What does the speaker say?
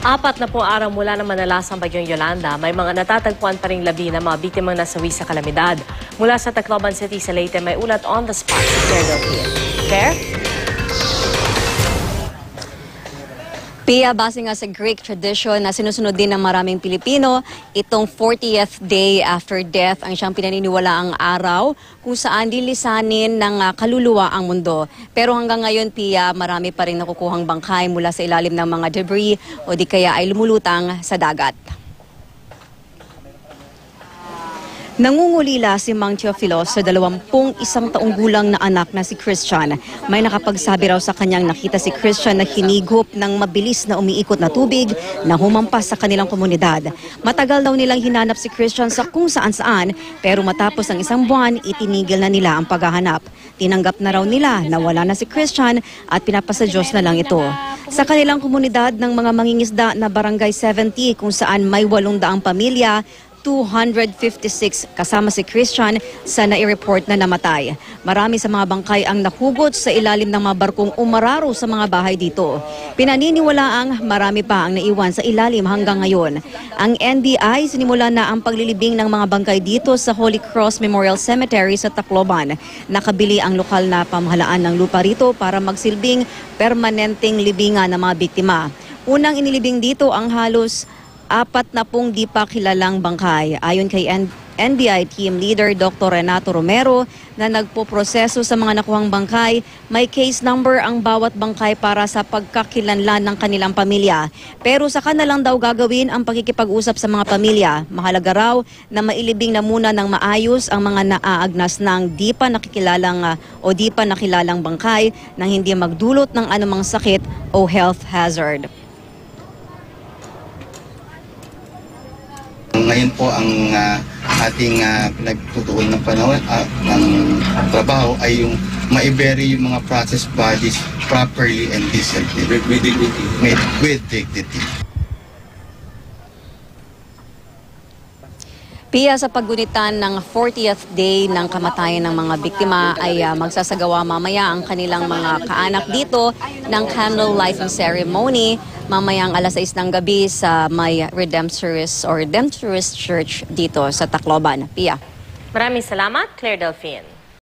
4 na po araw mula ng manalasang bagyong Yolanda, may mga natatagpuan pa ring labi ng mga biktimang nasawi sa kalamidad. Mula sa Tacloban City sa Leyte, may ulat on the spot si Claire Delfin. Claire? Pia, base nga sa Greek tradition na sinusunod din ng maraming Pilipino, itong 40th day after death ang siyang pinaniniwalaang araw kung saan lilisanin ng kaluluwa ang mundo. Pero hanggang ngayon, Pia, marami pa rin nakukuhang bangkay mula sa ilalim ng mga debris o di kaya ay lumulutang sa dagat. Nangungulila si Mang Teofilos sa 21 taong gulang na anak na si Christian. May nakapagsabi raw sa kanyang nakita si Christian na hinigop ng mabilis na umiikot na tubig na humampas sa kanilang komunidad. Matagal daw nilang hinanap si Christian sa kung saan-saan, pero matapos ang 1 buwan, itinigil na nila ang paghahanap. Tinanggap na raw nila na wala na si Christian at pinapasa Diyos na lang ito. Sa kanilang komunidad ng mga mangingisda na Barangay 70 kung saan may 800 pamilya, 256 kasama si Christian sa nai-report na namatay. Marami sa mga bangkay ang nahugot sa ilalim ng mga barkong umararo sa mga bahay dito. Pinaniniwalaang marami pa ang naiwan sa ilalim hanggang ngayon. Ang NBI sinimula na ang paglilibing ng mga bangkay dito sa Holy Cross Memorial Cemetery sa Tacloban. Nakabili ang lokal na pamahalaan ng lupa rito para magsilbing permanenteng libingan ng mga biktima. Unang inilibing dito ang halos 40 di pa kilalang bangkay. Ayon kay NBI Team Leader Dr. Renato Romero na nagpoproseso sa mga nakuhang bangkay, may case number ang bawat bangkay para sa pagkakilanlan ng kanilang pamilya. Pero sa kanilang daw gagawin ang pakikipag-usap sa mga pamilya. Mahalaga raw na mailibing na muna ng maayos ang mga naaagnas ng di pa nakilalang bangkay nang hindi magdulot ng anumang sakit o health hazard. Ngayon po ang ating pinagtutuon ng panahon ng trabaho ay yung ma-bury yung mga processed bodies properly and decently. With dignity. With dignity. Pia, sa paggunitan ng 40th day ng kamatayan ng mga biktima ay magsasagawa mamaya ang kanilang mga kaanak dito ng candle lighting ceremony mamayang alas 6 ng gabi sa may Redemptorist Church dito sa Tacloban. Pia. Maraming salamat, Claire Delfin.